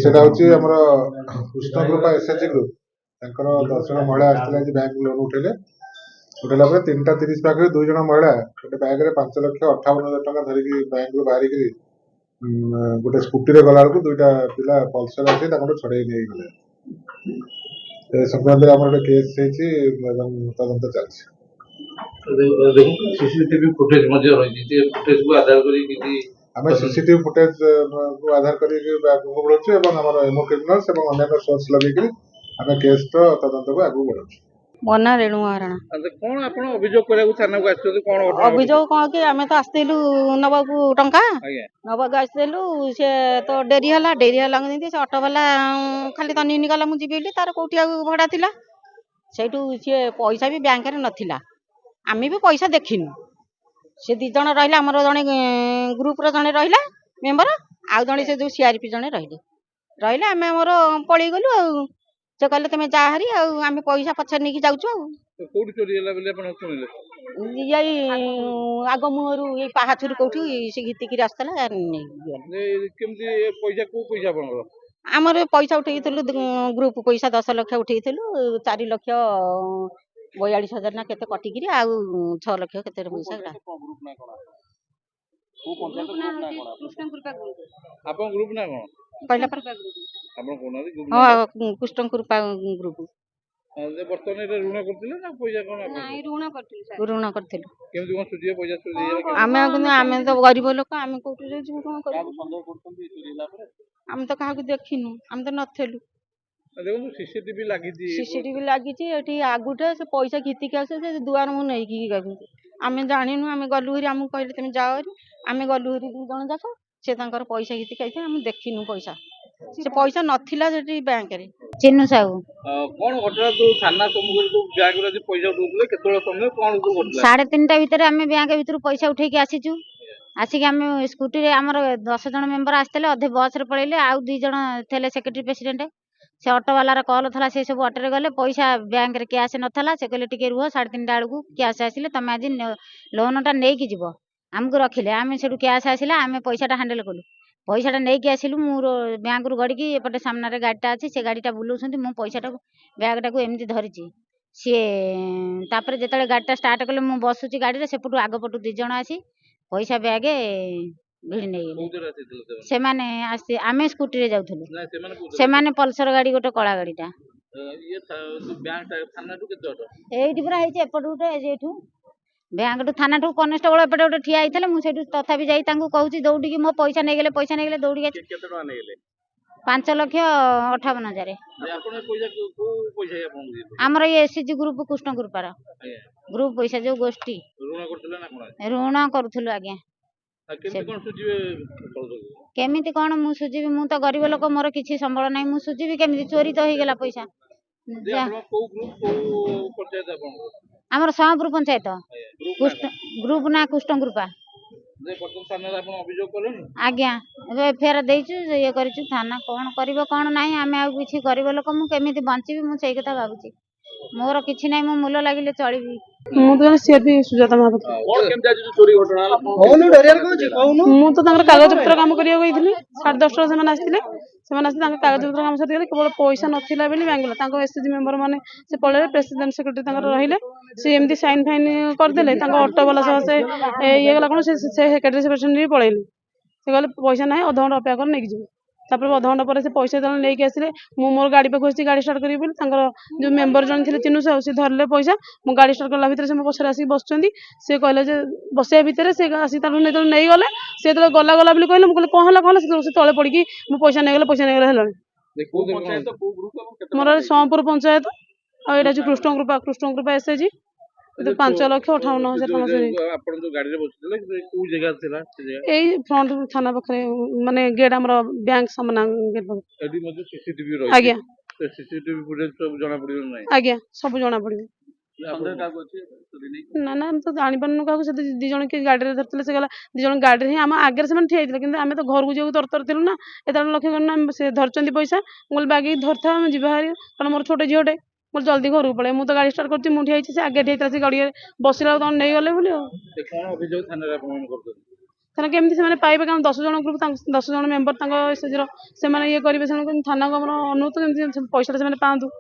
ସେଟା ହଉଛି ଆମର କୃଷ୍ଣକୃପା ଏସ୍ଏଚଜି ଗ୍ରୁପ ତାଙ୍କର 10 ଜଣ ମହିଳା ଆସିଥିଲେ ଆଜି ବ୍ୟାଙ୍କ ଲୋନ ଉଠେଇଲା ପରେ 3ଟା 30 ପାଖରେ 2 ଜଣ ମହିଳା ଗୋଟେ ବ୍ୟାଗରେ 5,58,000 ଟଙ୍କା ଧରିକି ବ୍ୟାଙ୍କରୁ ବାହାରିକି ଗୋଟେ ସ୍କୁଟିରେ ଗଲା ବେଳକୁ 2ଟା ପିଲା ପଲ୍ସର ଆସି ତାଙ୍କଠୁ ଛଡେଇ ନେଇଗଲେ। ଏ ସଂକ୍ରାନ୍ତରେ ଆମର ଗୋଟେ କେସ୍ ହେଇଛି ଏବଂ ତଦନ୍ତ ଚାଲିଛି। सीसीटीवी फुटेज मध्य रही फुटेज को आधार करी आम सीसीटीवी फुटेज को आधार करके आगे बढ़ाऊ और आम एमओ क्रिमिनाल्स और अन्य सोर्स लगे आम केस तदंत को आगे बढ़ाऊ। ମୋ ନାଁ ରେଣୁ ମହାରଣା। कौन आपण अभियोग करबा थाना को आछो कोन ଅଭିଯୋଗ କଣ କି ଆମେ ତ ଆସିଥିଲୁ ନବାକୁ ଟଙ୍କା ନବାକୁ ଆସିଥିଲୁ ସେ ତ ଡେରି ହେଲା ଯେମିତି ସେ ଅଟୋ ବାଲା ଖାଲି ତ ନିନି ଗଲା ମୁଁ ଯିବି ବୋଲି ତାର କୋଉଠି ଆଉ ଭଡା ଥିଲା ସେଇଠୁ ସିଏ ପଇସା ବି ବ୍ୟାଙ୍କରେ ନଥିଲା ଆମେ ବି ପଇସା ଦେଖିନୁ ସେ 2 ଜଣ ରହିଲେ ଆମର ଜଣେ ଗ୍ରୁପର ଜଣେ ରହିଲା ମେମ୍ବର ଆଉ ଜଣେ ସେ ଯୋଉ ସିଆରପି ଜଣେ ରହିଲେ ଆମେ ଆମର ପଳେଇ ଗଲୁ ଆଉ ସେ କହିଲେ ତମେ ଯା ହାରି ଆଉ ଆମେ ପଇସା ପଛରେ ନେଇକି ଯାଉଛୁ ଆଉ କୋଉଠି ଚୋरी ହେଲା ବୋଲି ଆପଣ ଶୁଣିଲେ ଏଇ ଆଗ ମୁହଁରୁ ଏଇ ପାହାଚରୁ କୋଉଠି ସେ ଘିତିକିରି ଆସିଥିଲା କେମିତି ପଇସା କୋଉ ପଇସା ଆପଣଙ୍କର ଆମର ପଇସା ଉଠେଇଥିଲୁ ଗ୍ରୁପ ପଇସା 10 ଲକ୍ଷ ଉଠେଇଥିଲୁ 4,42,000 ନା କେତେ କଟିକିରି ଆଉ 6 ଲକ୍ଷ କେତେ ପଇସା ଆପଣ ଗ୍ରୁପ ନା କଣ କହିଲା ଆପଣ କୋନାଦି ଗ୍ରୁପ ହଁ କୃଷ୍ଣ କୃପା ଗ୍ରୁପ ବର୍ତ୍ତମାନ ଏଟା ଋଣ କରିଥିଲେ ନା ପଇସା କଣ ଋଣ କରିଥିଲୁ କେମିତି କଣ ସୁଝିବେ ପଇସା ଆମେ ତ ଗରିବ ଲୋକ ଆମେ କୋଉଠି ଯିବୁ କଣ କରିବୁ ଆମେ ତ କାହାକୁ ଦେଖିନୁ ଆମେ ତ ନଥିଲୁ ଦେଖନ୍ତୁ सीसीटीवी ଲାଗିଛି ଏଠି ଆଗୁଟା ସେ ପଇସା ଘିତିକି ଆସେ ସେ ଦୁଆର ମୁଁ ନେଇକି ଆମେ ଜାଣିନୁ ଆମେ ଗଲୁ ହେରି ଆମକୁ କହିଲେ ତମେ ଯାଅ ହେରି ଆମେ ଗଲୁ ହେରି 2 ଜଣ ଯାକ ସେ ତାଙ୍କର ପଇସା ଘିତିକି ଆଇଥିଲେ ଆମେ ଦେଖିନୁ ପଇସା ସେ ପଇସା ନଥିଲା ସେଠି ବ୍ୟାଙ୍କରେ ଚିନୁ ସାହୁ କଣ ଘଟଣା ତୁ ଥାନା ସମ୍ମୁଖରେ ତୁ ବ୍ୟାଙ୍କରେ ଆଜି ପଇସା ଉଠଉଥିଲେ କେତେବେଳେ ସମୟ କଣ ତୁ ଘଟଣା 3:30 ଭିତରେ ଆମେ ବ୍ୟାଙ୍କ ଭିତରୁ ପଇସା ଉଠେଇକି ଆସିଛୁ ଆସିକି ଆମେ ସ୍କୁଟିରେ ଆମର 10 ଜଣ ମେମ୍ବର ଆସିଥିଲେ ଅଧେ ବସରେ ପଳେଇଲେ ଆଉ 2 ଜଣ ଥିଲେ ସେକ୍ରେଟାରୀ ପ୍ରେସିଡେଣ୍ଟ से ऑटो वालार कल था से सब ऑटो गले पैसा बैंक रे कैश नथला से कहले टिके रुह 3:30 बेलू कैश आसिले तुम आज लोनटा नहीं कि जीव आमको रखिले आम से कैश आसला आम पैसाटा हैंडल कलु पैसाटा नहीं कि आसिलु मु बैंक रु गड़ी एपटे सामने गाड़ीटा अच्छी से गाड़ीटा बुलाऊँ मु पैसाटा बैगटा को एमती धरी सी तापर जो गाड़ीटा स्टार्ट कले मु बसुची गाड़ी सेपटू आगपटू 2 जण आसी पैसा बैग भिड़ नहीं से आम स्कूटी रे जाऊलु से पल्सर गाड़ी गोटे कला गाड़ीटा एटी पूरा एपट गोटे बैंक टू थाना ठू कनेस्टेबल एपटे गोटे ठिया होता मुझे तथापि जाई कहूँ दौड़ी मो पैसा नहीं गले दौड़ी 5,58,000 आमर ये एसएचजी ग्रुप कृष्ण कृपार ग्रुप पैसा जो गोष्ठी ऋण करूँ आज्ञा केमिति कौन मु सुझीबी मु तो गरीब लोक मोर किसी संबल ना मु सुझीबी केमिति चोरी तो हो गला पैसा आमर सहपुर पंचायत ग्रुप ना कृष्ण कृपा आज्ञा एफआईआर देचु ये करिचु थाना कौन करिवो कौन नाही आमे आ किछि गरीब लोक मु केमिति बंचीबी मु सेई कथा भाबुची मोर किछि नाही मु मूल्य लागिले चलीबी मु तो सीआरपी सुजाता महापात्र मु तो कागज पत्र काम करिया गइथिली 10:30 से आसते कागज पत्र काम सरी केवल पैसा नाला बेली बैंक एसएचजी मेम्बर मैंने से पड़े प्रेसिडेंट सेक्रेटरी रही सी एमती साइन फाइन करदे ऑटो वाला सह से ये गला कौन से सेक्रेटरी प्रेसिडेंट भी पलैली से कहले पैसा ना अध घंटा अपेक्षा कर नहीं जी तापर अध घंटा पर से पैसा जो लेके आसिले मु मोर गाड़ी पाखु आसी गाड़ी स्टार्ट करी जो मेम्बर जन थे चिन्हू साहू से धरले पैसा मु गाड़ी स्टार्ट कला भितर से मो पछरे आसी बसुंदी से कहले जे बसिया भितर से आसी नहीं गले से गला गला बोली कहले मुझे कौन है से तले पड़ी मु पैसा नहीं गले हेलानी मोर सहपुर पंचायत आईटा कृष्ण कृपा एसएचजी 5,58,000 यही फ्रंट थाना पाखे माने गेट आम बैंक सामना गेट आज्ञा आज्ञा सब जना पड़े ना ना तो जानी पारनु क्या 2 जन कि गाड़ी में धरते से गला 2 जन गाड़ी में आम आगे से ठिया कि आम तो घर को जाऊ तरतर थी ना एत लक्ष्य करना से धरती पैसा मुझे बाग धर था जी बाहर कारण मोर छोटे झीटे मोर जल्दी घर को पड़े मुझे तो गाड़ी स्टार्ट कर ठिया से आगे ठिया से गाड़ी बसला नहीं गले ସେମାନେ କେମିତି ସେମାନେ ପାଇବେ, କାରଣ 10 ଜଣ ଗ୍ରୁପ 10 ଜଣ ମେମ୍ବର ତାଙ୍କ ଏସଏଚଜିର ସେମାନେ ଇଏ କରିବେ, ସେମାନେ ଥାନାକୁ ଆମର ଅନୁରୋଧ କେମିତି ପଇସାଟା ସେମାନେ ପାଆନ୍ତୁ।